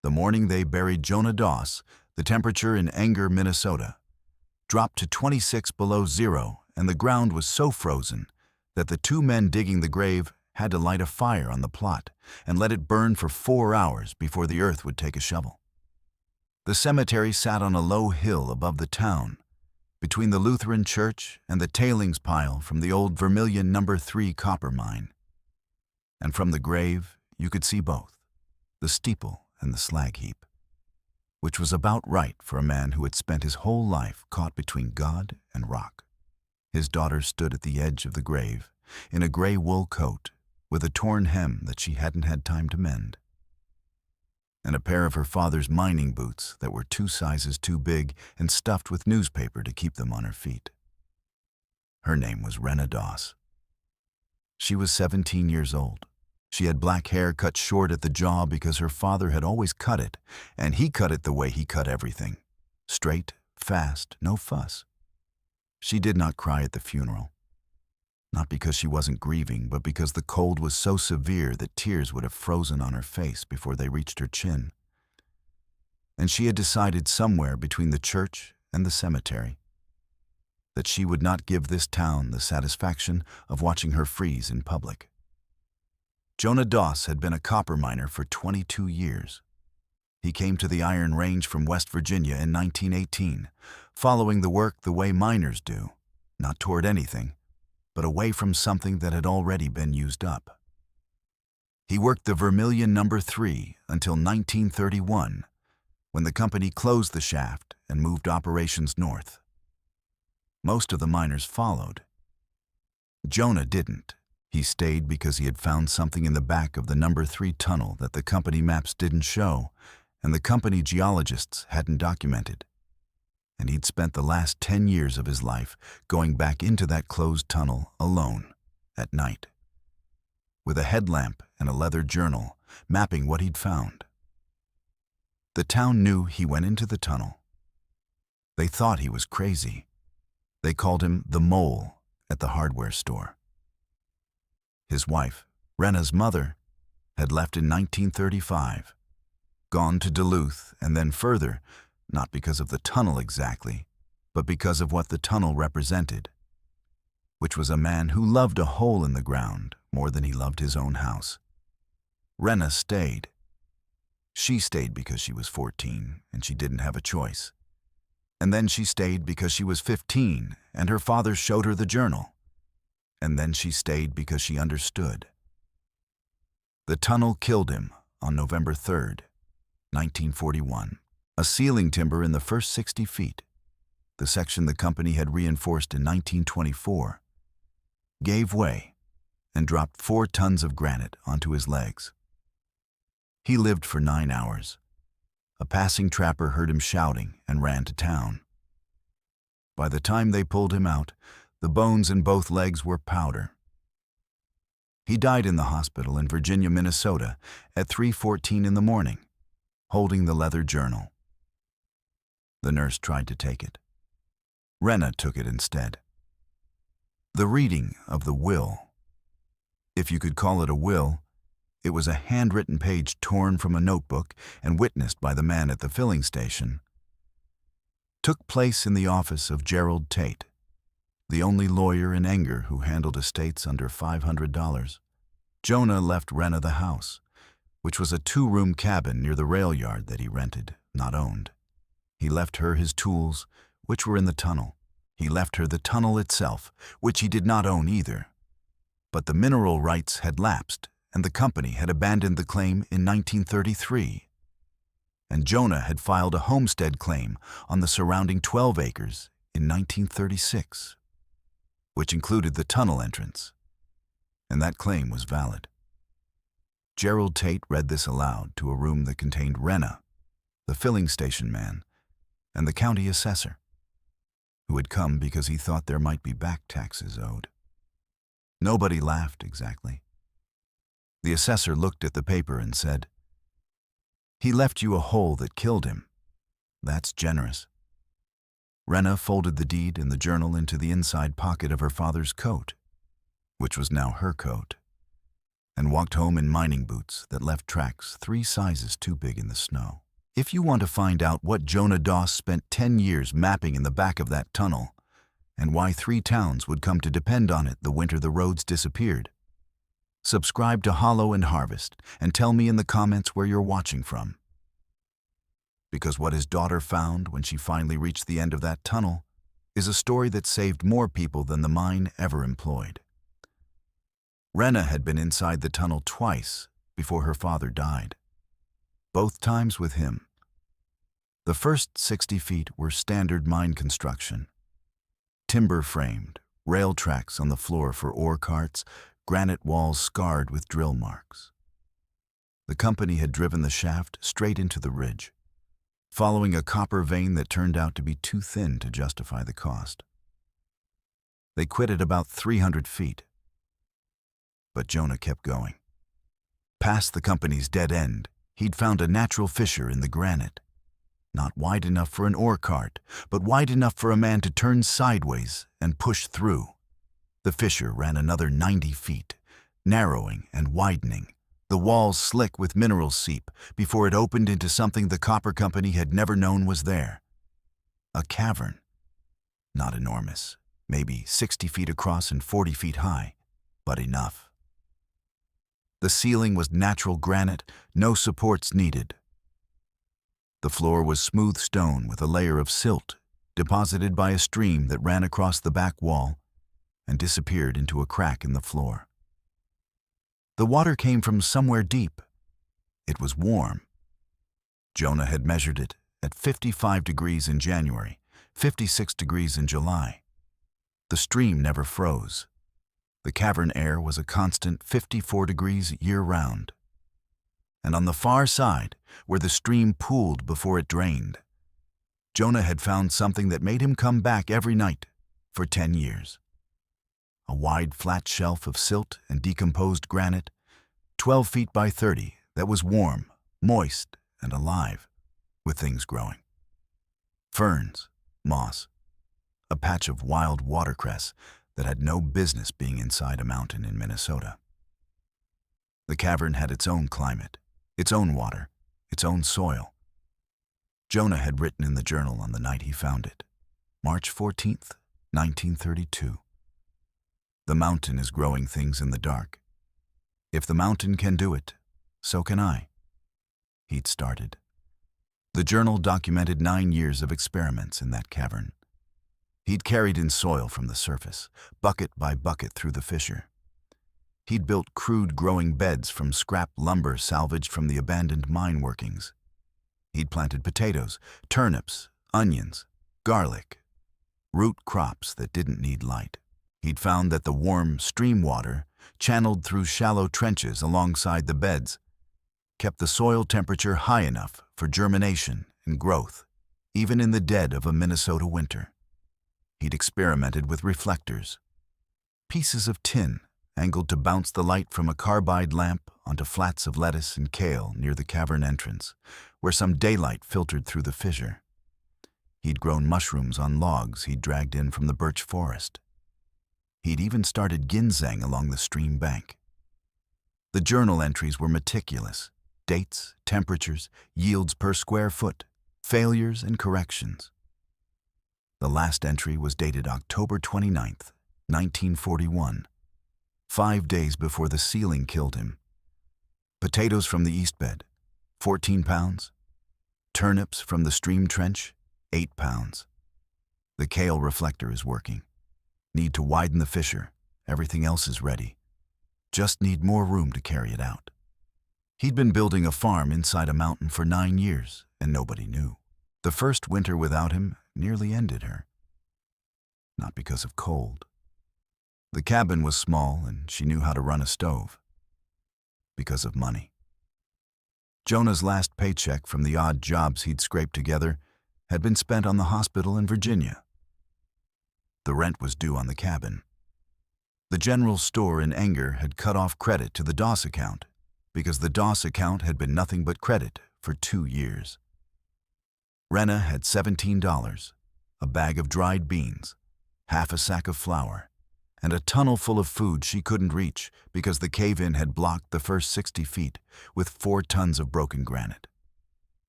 The morning they buried Jonah Doss, the temperature in Anger, Minnesota, dropped to 26 below zero, and the ground was so frozen that the two men digging the grave had to light a fire on the plot and let it burn for 4 hours before the earth would take a shovel. The cemetery sat on a low hill above the town, between the Lutheran church and the tailings pile from the old Vermilion No. 3 copper mine. And from the grave you could see both, the steeple and the slag heap, which was about right for a man who had spent his whole life caught between God and rock. His daughter stood at the edge of the grave, in a gray wool coat, with a torn hem that she hadn't had time to mend, and a pair of her father's mining boots that were 2 sizes too big and stuffed with newspaper to keep them on her feet. Her name was Jonah Doss. She was 17 years old. She had black hair cut short at the jaw because her father had always cut it, and he cut it the way he cut everything: straight, fast, no fuss. She did not cry at the funeral. Not because she wasn't grieving, but because the cold was so severe that tears would have frozen on her face before they reached her chin. And she had decided somewhere between the church and the cemetery that she would not give this town the satisfaction of watching her freeze in public. Jonah Doss had been a copper miner for 22 years. He came to the Iron Range from West Virginia in 1918, following the work the way miners do, not toward anything, but away from something that had already been used up. He worked the Vermilion No. 3 until 1931, when the company closed the shaft and moved operations north. Most of the miners followed. Jonah didn't. He stayed because he had found something in the back of the No. 3 tunnel that the company maps didn't show and the company geologists hadn't documented. And he'd spent the last 10 years of his life going back into that closed tunnel alone, at night, with a headlamp and a leather journal, mapping what he'd found. The town knew he went into the tunnel. They thought he was crazy. They called him the Mole at the hardware store. His wife, Rena's mother, had left in 1935, gone to Duluth and then further, not because of the tunnel exactly, but because of what the tunnel represented, which was a man who loved a hole in the ground more than he loved his own house. Rena stayed. She stayed because she was 14 and she didn't have a choice. And then she stayed because she was 15 and her father showed her the journal. And then she stayed because she understood. The tunnel killed him on November 3rd, 1941. A ceiling timber in the first 60 feet, the section the company had reinforced in 1924, gave way and dropped 4 tons of granite onto his legs. He lived for 9 hours. A passing trapper heard him shouting and ran to town. By the time they pulled him out, the bones in both legs were powder. He died in the hospital in Virginia, Minnesota at 3:14 in the morning, holding the leather journal. The nurse tried to take it. Rena took it instead. The reading of the will, if you could call it a will, it was a handwritten page torn from a notebook and witnessed by the man at the filling station, took place in the office of Gerald Tate, the only lawyer in Anger who handled estates under $500. Jonah left Rena the house, which was a 2-room cabin near the rail yard that he rented, not owned. He left her his tools, which were in the tunnel. He left her the tunnel itself, which he did not own either. But the mineral rights had lapsed, and the company had abandoned the claim in 1933. And Jonah had filed a homestead claim on the surrounding 12 acres in 1936, which included the tunnel entrance, and that claim was valid. Gerald Tate read this aloud to a room that contained Rena, the filling station man, and the county assessor, who had come because he thought there might be back taxes owed. Nobody laughed exactly. The assessor looked at the paper and said, "He left you a hole that killed him. That's generous." Rena folded the deed and the journal into the inside pocket of her father's coat, which was now her coat. and walked home in mining boots that left tracks 3 sizes too big in the snow. If you want to find out what Jonah Doss spent 10 years mapping in the back of that tunnel, and why 3 towns would come to depend on it the winter the roads disappeared, subscribe to Hollow and Harvest and tell me in the comments where you're watching from. Because what his daughter found when she finally reached the end of that tunnel is a story that saved more people than the mine ever employed. Rena had been inside the tunnel twice before her father died, both times with him. The first 60 feet were standard mine construction. Timber framed, rail tracks on the floor for ore carts, granite walls scarred with drill marks. The company had driven the shaft straight into the ridge, following a copper vein that turned out to be too thin to justify the cost. They quit at about 300 feet. But Jonah kept going. Past the company's dead end, he'd found a natural fissure in the granite. Not wide enough for an ore cart, but wide enough for a man to turn sideways and push through. The fissure ran another 90 feet, narrowing and widening, the walls slick with mineral seep before it opened into something the copper company had never known was there. A cavern. Not enormous, maybe 60 feet across and 40 feet high, but enough. The ceiling was natural granite, no supports needed. The floor was smooth stone with a layer of silt deposited by a stream that ran across the back wall and disappeared into a crack in the floor. The water came from somewhere deep. It was warm. Jonah had measured it at 55 degrees in January, 56 degrees in July. The stream never froze. The cavern air was a constant 54 degrees year-round. And on the far side, where the stream pooled before it drained, Jonah had found something that made him come back every night for 10 years. A wide, flat shelf of silt and decomposed granite, 12 feet by 30, that was warm, moist, and alive, with things growing. Ferns, moss, a patch of wild watercress that had no business being inside a mountain in Minnesota. The cavern had its own climate, its own water, its own soil. Jonah had written in the journal on the night he found it, March 14th, 1932. The mountain is growing things in the dark. If the mountain can do it, so can I. He'd started. The journal documented 9 years of experiments in that cavern. He'd carried in soil from the surface, bucket by bucket through the fissure. He'd built crude growing beds from scrap lumber salvaged from the abandoned mine workings. He'd planted potatoes, turnips, onions, garlic, root crops that didn't need light. He'd found that the warm stream water, channeled through shallow trenches alongside the beds, kept the soil temperature high enough for germination and growth, even in the dead of a Minnesota winter. He'd experimented with reflectors, pieces of tin angled to bounce the light from a carbide lamp onto flats of lettuce and kale near the cavern entrance, where some daylight filtered through the fissure. He'd grown mushrooms on logs he'd dragged in from the birch forest. He'd even started ginseng along the stream bank. The journal entries were meticulous: dates, temperatures, yields per square foot, failures and corrections. The last entry was dated October 29th, 1941, 5 days before the ceiling killed him. Potatoes from the east bed, 14 pounds. Turnips from the stream trench, 8 pounds. The kale reflector is working. Need to widen the fissure. Everything else is ready. Just need more room to carry it out. He'd been building a farm inside a mountain for 9 years, and nobody knew. The first winter without him nearly ended her. Not because of cold. The cabin was small, and she knew how to run a stove. Because of money. Jonah's last paycheck from the odd jobs he'd scraped together had been spent on the hospital in Virginia. The rent was due on the cabin. The general store in Anger had cut off credit to the Doss account because the Doss account had been nothing but credit for 2 years. Rena had $17, a bag of dried beans, half a sack of flour, and a tunnel full of food she couldn't reach because the cave-in had blocked the first 60 feet with 4 tons of broken granite.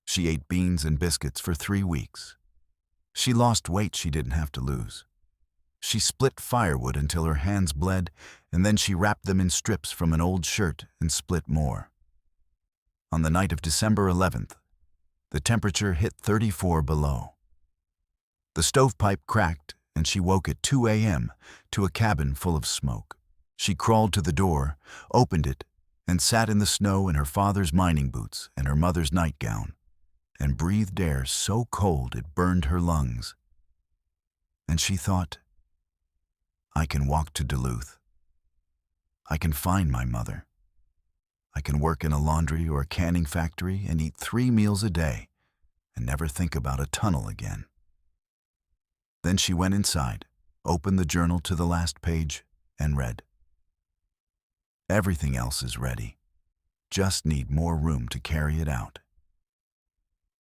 She ate beans and biscuits for 3 weeks. She lost weight she didn't have to lose. She split firewood until her hands bled, and then she wrapped them in strips from an old shirt and split more. On the night of December 11th, the temperature hit 34 below. The stovepipe cracked, and she woke at 2 a.m. to a cabin full of smoke. She crawled to the door, opened it, and sat in the snow in her father's mining boots and her mother's nightgown, and breathed air so cold it burned her lungs. And she thought, I can walk to Duluth. I can find my mother. I can work in a laundry or a canning factory and eat 3 meals a day and never think about a tunnel again. Then she went inside, opened the journal to the last page, and read. Everything else is ready. Just need more room to carry it out.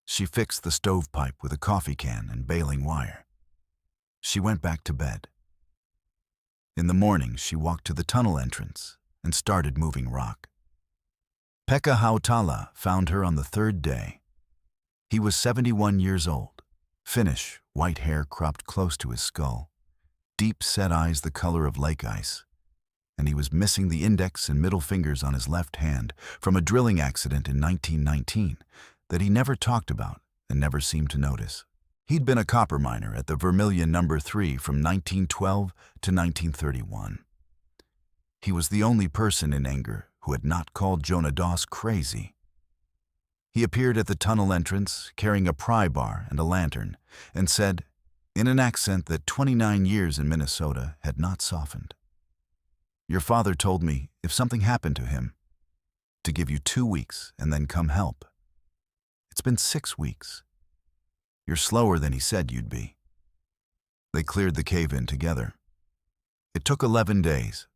She fixed the stovepipe with a coffee can and baling wire. She went back to bed. In the morning, she walked to the tunnel entrance and started moving rock. Pekka Hautala found her on the 3rd day. He was 71 years old, Finnish, white hair cropped close to his skull, deep-set eyes the color of lake ice, and he was missing the index and middle fingers on his left hand from a drilling accident in 1919 that he never talked about and never seemed to notice. He'd been a copper miner at the Vermilion No. 3 from 1912 to 1931. He was the only person in Anger who had not called Jonah Doss crazy. He appeared at the tunnel entrance carrying a pry bar and a lantern and said, in an accent that 29 years in Minnesota had not softened, "Your father told me if something happened to him, to give you 2 weeks and then come help. It's been 6 weeks. You're slower than he said you'd be." They cleared the cave-in together. It took 11 days.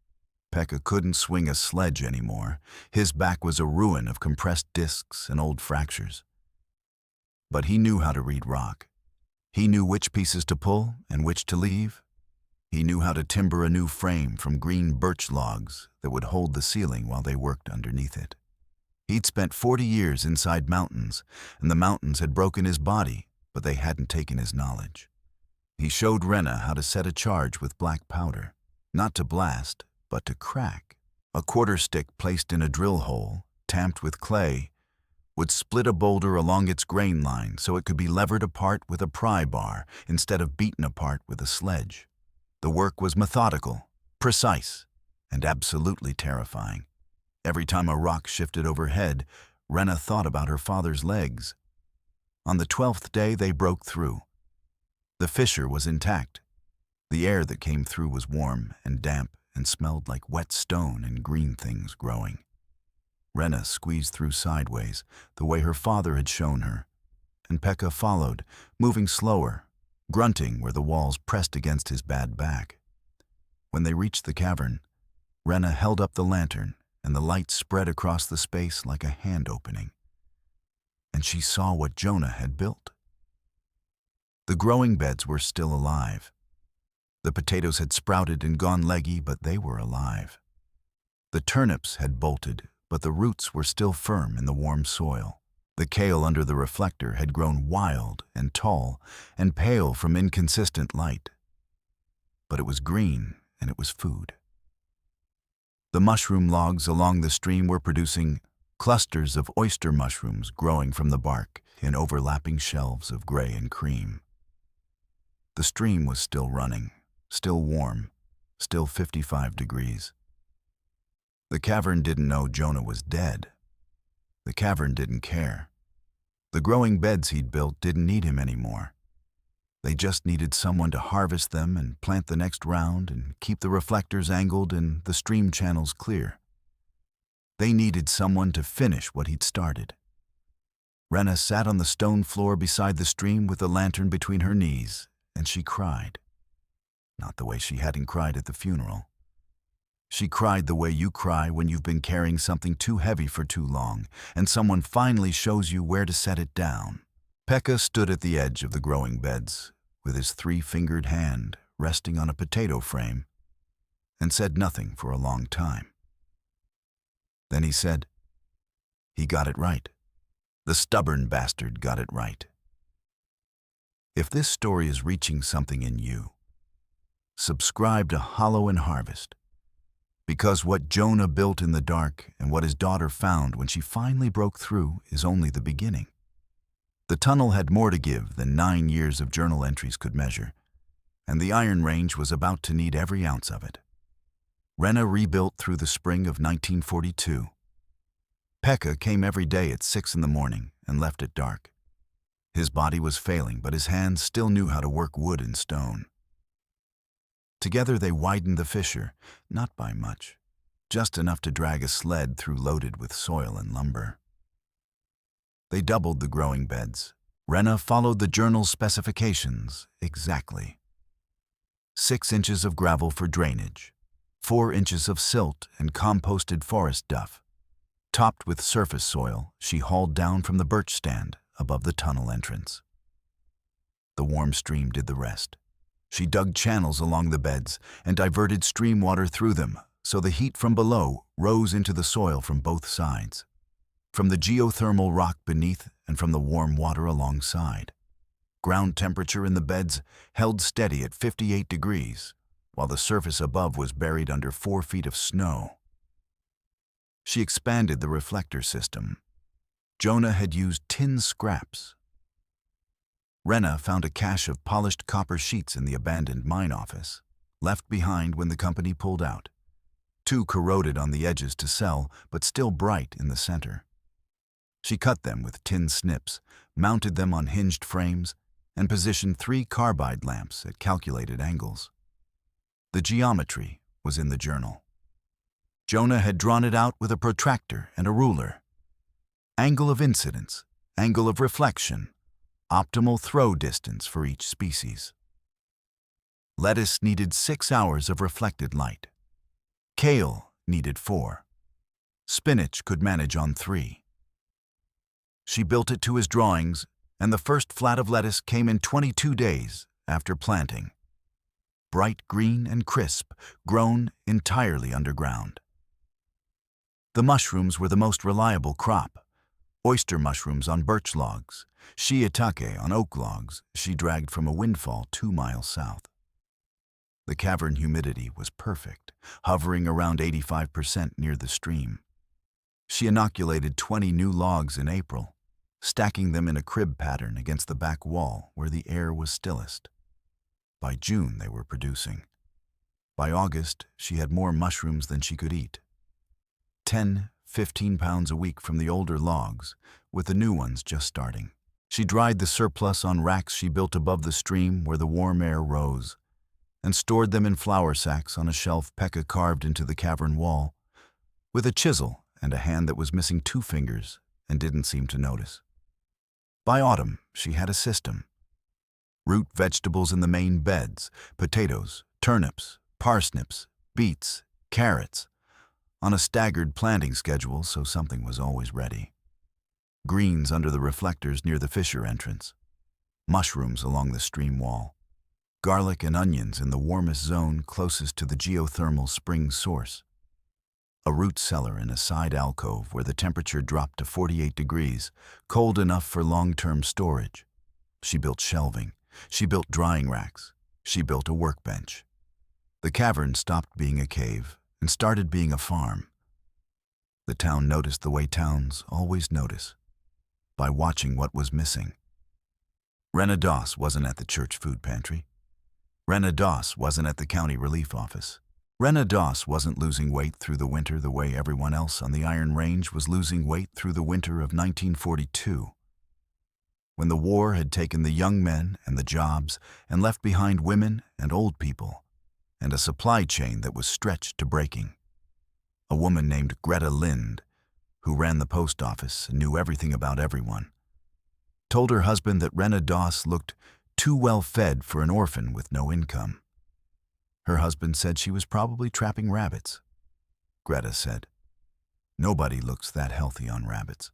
Pekka couldn't swing a sledge anymore. His back was a ruin of compressed discs and old fractures. But he knew how to read rock. He knew which pieces to pull and which to leave. He knew how to timber a new frame from green birch logs that would hold the ceiling while they worked underneath it. He'd spent 40 years inside mountains, and the mountains had broken his body, but they hadn't taken his knowledge. He showed Renna how to set a charge with black powder, not to blast, but to crack. A quarter stick placed in a drill hole, tamped with clay, would split a boulder along its grain line so it could be levered apart with a pry bar instead of beaten apart with a sledge. The work was methodical, precise, and absolutely terrifying. Every time a rock shifted overhead, Renna thought about her father's legs. On the 12th day, they broke through. The fissure was intact. The air that came through was warm and damp and smelled like wet stone and green things growing. Renna squeezed through sideways, the way her father had shown her, and Pekka followed, moving slower, grunting where the walls pressed against his bad back. When they reached the cavern, Renna held up the lantern, and the light spread across the space like a hand opening. And she saw what Jonah had built. The growing beds were still alive. The potatoes had sprouted and gone leggy, but they were alive. The turnips had bolted, but the roots were still firm in the warm soil. The kale under the reflector had grown wild and tall and pale from inconsistent light. But it was green, and it was food. The mushroom logs along the stream were producing clusters of oyster mushrooms growing from the bark in overlapping shelves of gray and cream. The stream was still running, still warm, still 55 degrees. The cavern didn't know Jonah was dead. The cavern didn't care. The growing beds he'd built didn't need him anymore. They just needed someone to harvest them and plant the next round and keep the reflectors angled and the stream channels clear. They needed someone to finish what he'd started. Renna sat on the stone floor beside the stream with the lantern between her knees, and she cried. Not the way she hadn't cried at the funeral. She cried the way you cry when you've been carrying something too heavy for too long, and someone finally shows you where to set it down. Pekka stood at the edge of the growing beds, with his 3-fingered hand resting on a potato frame, and said nothing for a long time. Then he said, "He got it right. The stubborn bastard got it right." If this story is reaching something in you, subscribe to Hollow and Harvest, because what Jonah built in the dark and what his daughter found when she finally broke through is only the beginning. The tunnel had more to give than 9 years of journal entries could measure, and the Iron Range was about to need every ounce of it. Rena rebuilt through the spring of 1942. Pekka came every day at 6 in the morning and left at dark. His body was failing, but his hands still knew how to work wood and stone. Together they widened the fissure, not by much, just enough to drag a sled through loaded with soil and lumber. They doubled the growing beds. Rena followed the journal's specifications exactly. 6 inches of gravel for drainage, 4 inches of silt and composted forest duff, topped with surface soil she hauled down from the birch stand above the tunnel entrance. The warm stream did the rest. She dug channels along the beds and diverted stream water through them so the heat from below rose into the soil from both sides, from the geothermal rock beneath and from the warm water alongside. Ground temperature in the beds held steady at 58 degrees, while the surface above was buried under 4 feet of snow. She expanded the reflector system. Jonah had used tin scraps. Rena found a cache of polished copper sheets in the abandoned mine office, left behind when the company pulled out. 2 corroded on the edges to sell, but still bright in the center. She cut them with tin snips, mounted them on hinged frames, and positioned 3 carbide lamps at calculated angles. The geometry was in the journal. Jonah had drawn it out with a protractor and a ruler. Angle of incidence, angle of reflection, optimal throw distance for each species. Lettuce needed 6 hours of reflected light. Kale needed 4. Spinach could manage on 3. She built it to his drawings, and the first flat of lettuce came in 22 days after planting. Bright green and crisp, grown entirely underground. The mushrooms were the most reliable crop. Oyster mushrooms on birch logs, shiitake on oak logs she dragged from a windfall 2 miles south. The cavern humidity was perfect, hovering around 85% near the stream. She inoculated 20 new logs in April, stacking them in a crib pattern against the back wall where the air was stillest. By June they were producing. By August she had more mushrooms than she could eat. 10-15 pounds a week from the older logs, with the new ones just starting. She dried the surplus on racks she built above the stream where the warm air rose, and stored them in flour sacks on a shelf Pekka carved into the cavern wall, with a chisel and a hand that was missing 2 fingers and didn't seem to notice. By autumn, she had a system. Root vegetables in the main beds, potatoes, turnips, parsnips, beets, carrots, on a staggered planting schedule so something was always ready. Greens under the reflectors near the fissure entrance. Mushrooms along the stream wall. Garlic and onions in the warmest zone closest to the geothermal spring source. A root cellar in a side alcove where the temperature dropped to 48 degrees, cold enough for long-term storage. She built shelving. She built drying racks. She built a workbench. The cavern stopped being a cave and started being a farm. The town noticed the way towns always notice, by watching what was missing. Jonah Doss wasn't at the church food pantry. Jonah Doss wasn't at the county relief office. Jonah Doss wasn't losing weight through the winter the way everyone else on the Iron Range was losing weight through the winter of 1942. When the war had taken the young men and the jobs and left behind women and old people, and a supply chain that was stretched to breaking. A woman named Greta Lind, who ran the post office and knew everything about everyone, told her husband that Jonah Doss looked too well fed for an orphan with no income. Her husband said she was probably trapping rabbits. Greta said, "Nobody looks that healthy on rabbits."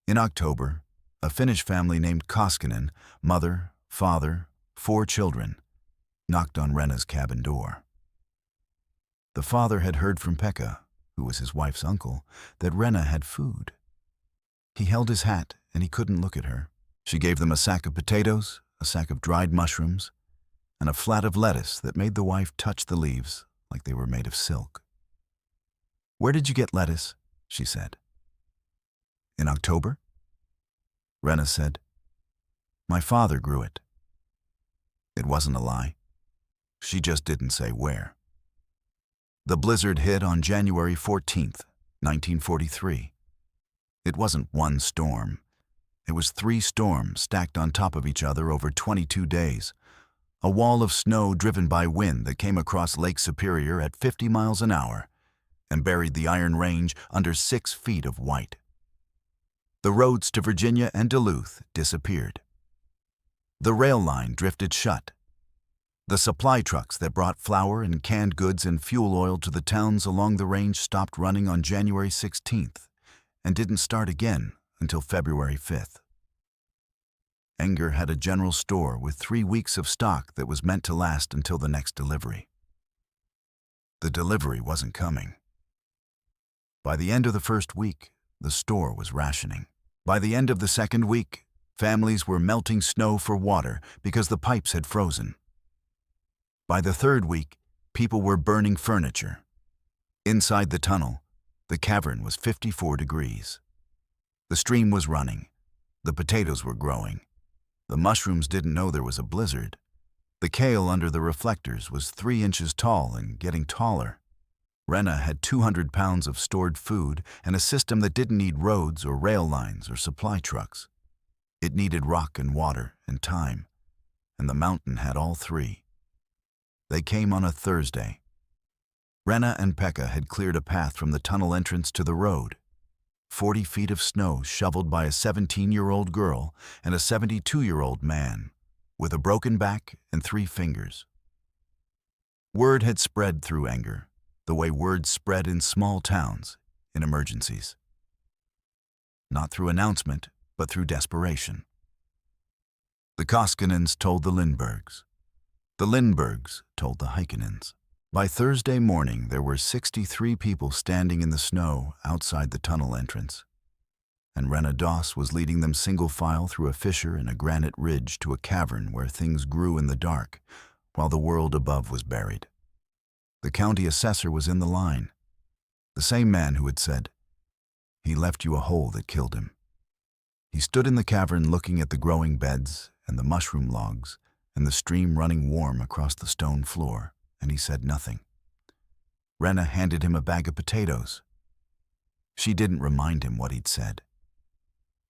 In October, a Finnish family named Koskinen, mother, father, 4 children, knocked on Rena's cabin door. The father had heard from Pekka, who was his wife's uncle, that Rena had food. He held his hat and he couldn't look at her. She gave them a sack of potatoes, a sack of dried mushrooms, and a flat of lettuce that made the wife touch the leaves like they were made of silk. "Where did you get lettuce?" she said. "In October?" Rena said, "My father grew it." It wasn't a lie. She just didn't say where. The blizzard hit on January 14th, 1943. It wasn't one storm. It was 3 storms stacked on top of each other over 22 days. A wall of snow driven by wind that came across Lake Superior at 50 miles an hour and buried the Iron Range under 6 feet of white. The roads to Virginia and Duluth disappeared. The rail line drifted shut. The supply trucks that brought flour and canned goods and fuel oil to the towns along the range stopped running on January 16th and didn't start again until February 5th. Anger had a general store with 3 weeks of stock that was meant to last until the next delivery. The delivery wasn't coming. By the end of the first week, the store was rationing. By the end of the second week, families were melting snow for water because the pipes had frozen. By the third week, people were burning furniture. Inside the tunnel, the cavern was 54 degrees. The stream was running. The potatoes were growing. The mushrooms didn't know there was a blizzard. The kale under the reflectors was 3 inches tall and getting taller. Rena had 200 pounds of stored food and a system that didn't need roads or rail lines or supply trucks. It needed rock and water and time, and the mountain had all 3. They came on a Thursday. Rena and Pekka had cleared a path from the tunnel entrance to the road. 40 feet of snow shoveled by a 17-year-old girl and a 72-year-old man, with a broken back and 3 fingers. Word had spread through Anger, the way words spread in small towns, in emergencies. Not through announcement, but through desperation. The Koskinens told the Lindbergs. The Lindbergs told the Heikkinens. By Thursday morning, there were 63 people standing in the snow outside the tunnel entrance, and Jonah Doss was leading them single file through a fissure in a granite ridge to a cavern where things grew in the dark, while the world above was buried. The county assessor was in the line, the same man who had said, "He left you a hole that killed him." He stood in the cavern looking at the growing beds and the mushroom logs and the stream running warm across the stone floor, and he said nothing. Rena handed him a bag of potatoes. She didn't remind him what he'd said.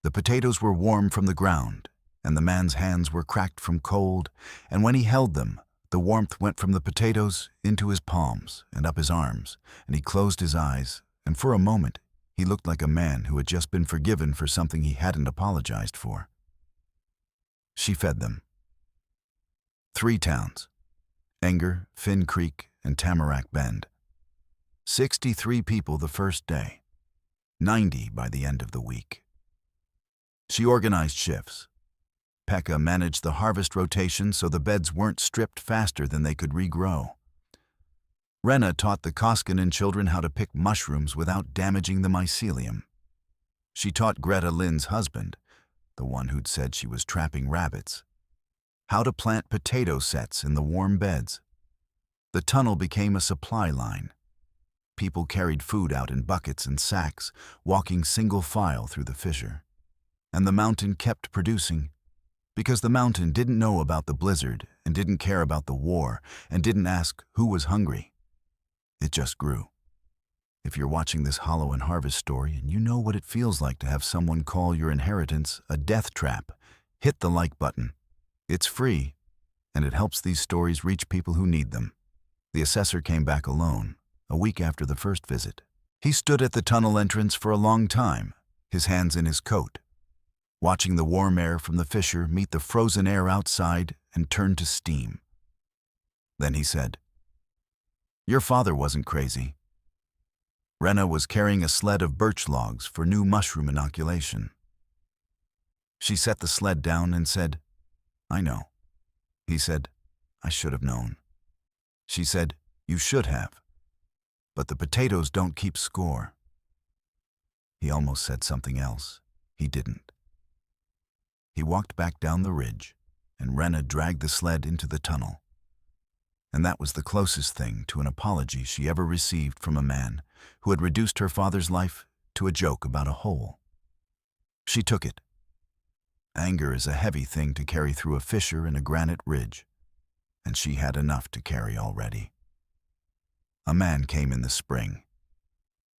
The potatoes were warm from the ground, and the man's hands were cracked from cold, and when he held them, the warmth went from the potatoes into his palms and up his arms, and he closed his eyes, and for a moment, he looked like a man who had just been forgiven for something he hadn't apologized for. She fed them. 3 towns, Anger, Finn Creek, and Tamarack Bend. 63 people the first day, 90 by the end of the week. She organized shifts. Pekka managed the harvest rotation so the beds weren't stripped faster than they could regrow. Rena taught the Koskinen children how to pick mushrooms without damaging the mycelium. She taught Greta Lynn's husband, the one who'd said she was trapping rabbits, how to plant potato sets in the warm beds. The tunnel became a supply line. People carried food out in buckets and sacks, walking single file through the fissure. And the mountain kept producing, because the mountain didn't know about the blizzard and didn't care about the war and didn't ask who was hungry. It just grew. If you're watching this Hollow and Harvest story and you know what it feels like to have someone call your inheritance a death trap, hit the like button. It's free, and it helps these stories reach people who need them. The assessor came back alone, a week after the first visit. He stood at the tunnel entrance for a long time, his hands in his coat, watching the warm air from the fissure meet the frozen air outside and turn to steam. Then he said, "Your father wasn't crazy." Rena was carrying a sled of birch logs for new mushroom inoculation. She set the sled down and said, "I know." He said, "I should have known." She said, "You should have." But the potatoes don't keep score." He almost said something else. He didn't. He walked back down the ridge, and Rena dragged the sled into the tunnel. And that was the closest thing to an apology she ever received from a man who had reduced her father's life to a joke about a hole. She took it. Anger is a heavy thing to carry through a fissure in a granite ridge, and she had enough to carry already. A man came in the spring.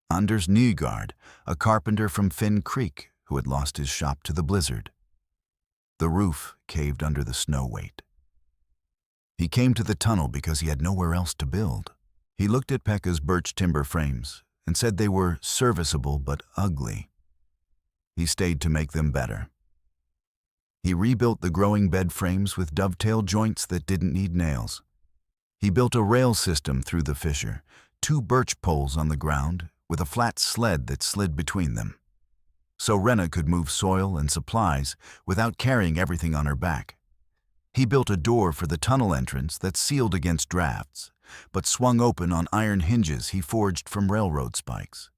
Anders Nygaard, a carpenter from Finn Creek who had lost his shop to the blizzard. The roof caved under the snow weight. He came to the tunnel because he had nowhere else to build. He looked at Pekka's birch timber frames and said they were serviceable but ugly. He stayed to make them better. He rebuilt the growing bed frames with dovetail joints that didn't need nails. He built a rail system through the fissure, 2 birch poles on the ground with a flat sled that slid between them, so Rena could move soil and supplies without carrying everything on her back. He built a door for the tunnel entrance that sealed against drafts, but swung open on iron hinges he forged from railroad spikes.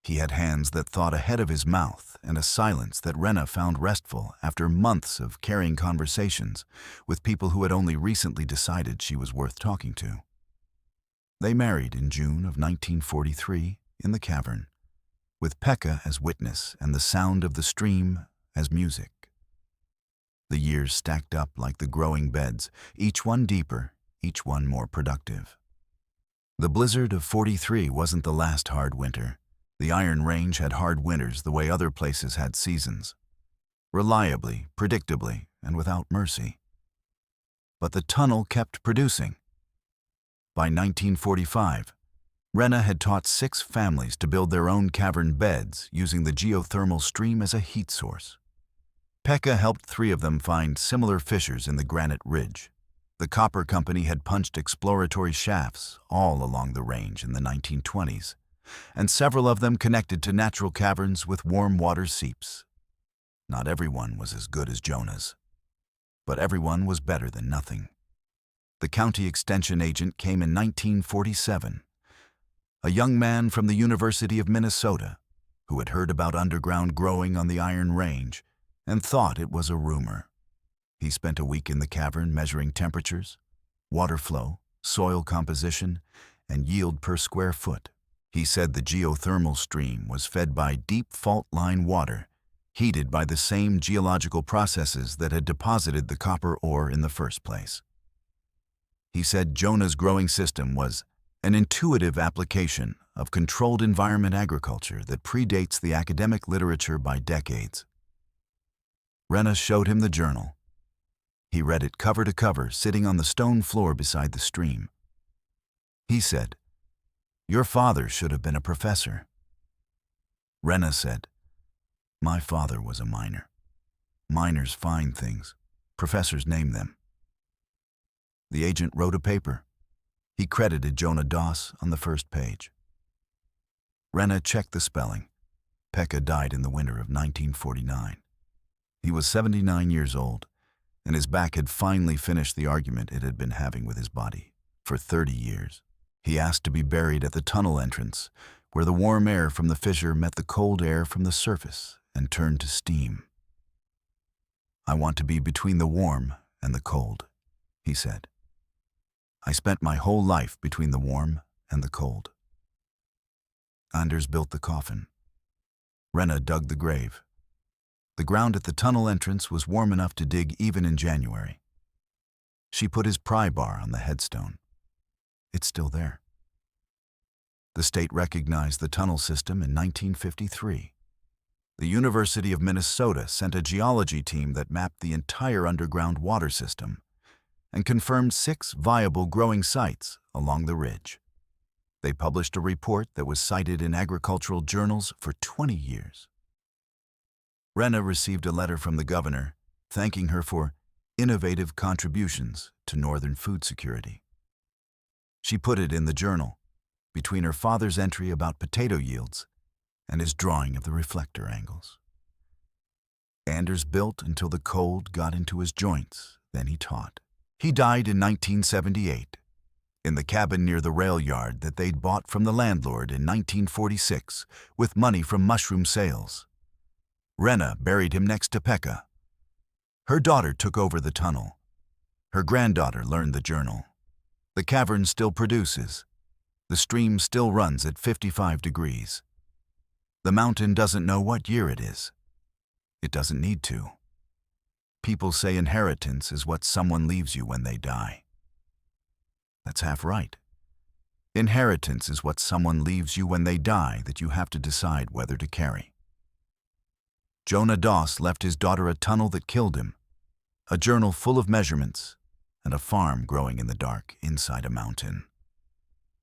He had hands that thought ahead of his mouth and a silence that Rena found restful after months of carrying conversations with people who had only recently decided she was worth talking to. They married in June of 1943 in the Cavern, with Pekka as witness and the sound of the stream as music. The years stacked up like the growing beds, each one deeper, each one more productive. The blizzard of '43 wasn't the last hard winter. The Iron Range had hard winters the way other places had seasons. Reliably, predictably, and without mercy. But the tunnel kept producing. By 1945, Rena had taught 6 families to build their own cavern beds using the geothermal stream as a heat source. Pekka helped 3 of them find similar fissures in the granite ridge. The copper company had punched exploratory shafts all along the range in the 1920s, and several of them connected to natural caverns with warm water seeps. Not everyone was as good as Jonah's, but everyone was better than nothing. The county extension agent came in 1947, a young man from the University of Minnesota who had heard about underground growing on the Iron Range and thought it was a rumor. He spent a week in the cavern measuring temperatures, water flow, soil composition, and yield per square foot. He said the geothermal stream was fed by deep fault-line water, heated by the same geological processes that had deposited the copper ore in the first place. He said Jonah's growing system was an intuitive application of controlled environment agriculture that predates the academic literature by decades. Rena showed him the journal. He read it cover to cover, sitting on the stone floor beside the stream. He said, "Your father should have been a professor." Rena said, "My father was a miner. Miners find things. Professors name them." The agent wrote a paper. He credited Jonah Doss on the first page. Rena checked the spelling. Pekka died in the winter of 1949. He was 79 years old, and his back had finally finished the argument it had been having with his body for 30 years. He asked to be buried at the tunnel entrance, where the warm air from the fissure met the cold air from the surface and turned to steam. "I want to be between the warm and the cold," he said. "I spent my whole life between the warm and the cold." Anders built the coffin. Rena dug the grave. The ground at the tunnel entrance was warm enough to dig even in January. She put his pry bar on the headstone. It's still there. The state recognized the tunnel system in 1953. The University of Minnesota sent a geology team that mapped the entire underground water system and confirmed 6 viable growing sites along the ridge. They published a report that was cited in agricultural journals for 20 years. Rena received a letter from the governor thanking her for innovative contributions to northern food security. She put it in the journal, between her father's entry about potato yields and his drawing of the reflector angles. Anders built until the cold got into his joints, then he taught. He died in 1978, in the cabin near the rail yard that they'd bought from the landlord in 1946 with money from mushroom sales. Rena buried him next to Pekka. Her daughter took over the tunnel. Her granddaughter learned the journal. The cavern still produces. The stream still runs at 55 degrees. The mountain doesn't know what year it is. It doesn't need to. People say inheritance is what someone leaves you when they die. That's half right. Inheritance is what someone leaves you when they die that you have to decide whether to carry. Jonah Doss left his daughter a tunnel that killed him, a journal full of measurements, and a farm growing in the dark inside a mountain.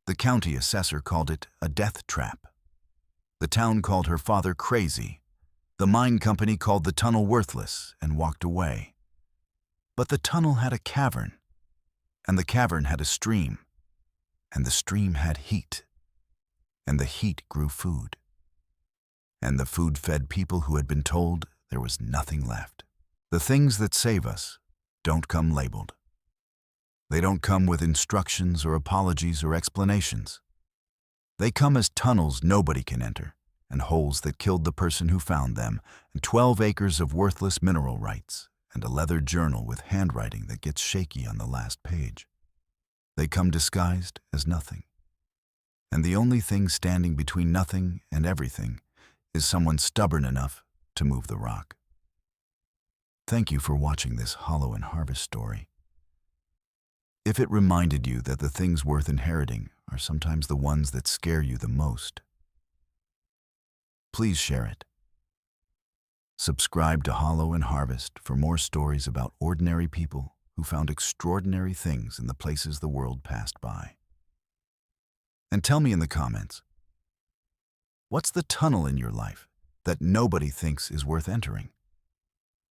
The county assessor called it a death trap. The town called her father crazy. The mine company called the tunnel worthless and walked away. But the tunnel had a cavern, and the cavern had a stream, and the stream had heat, and the heat grew food. And the food fed people who had been told there was nothing left. The things that save us don't come labeled. They don't come with instructions or apologies or explanations. They come as tunnels nobody can enter, and holes that killed the person who found them, and 12 acres of worthless mineral rights, and a leather journal with handwriting that gets shaky on the last page. They come disguised as nothing. And the only thing standing between nothing and everything is someone stubborn enough to move the rock. Thank you for watching this Hollow and Harvest story. If it reminded you that the things worth inheriting are sometimes the ones that scare you the most, please share it. Subscribe to Hollow and Harvest for more stories about ordinary people who found extraordinary things in the places the world passed by. And tell me in the comments, what's the tunnel in your life that nobody thinks is worth entering?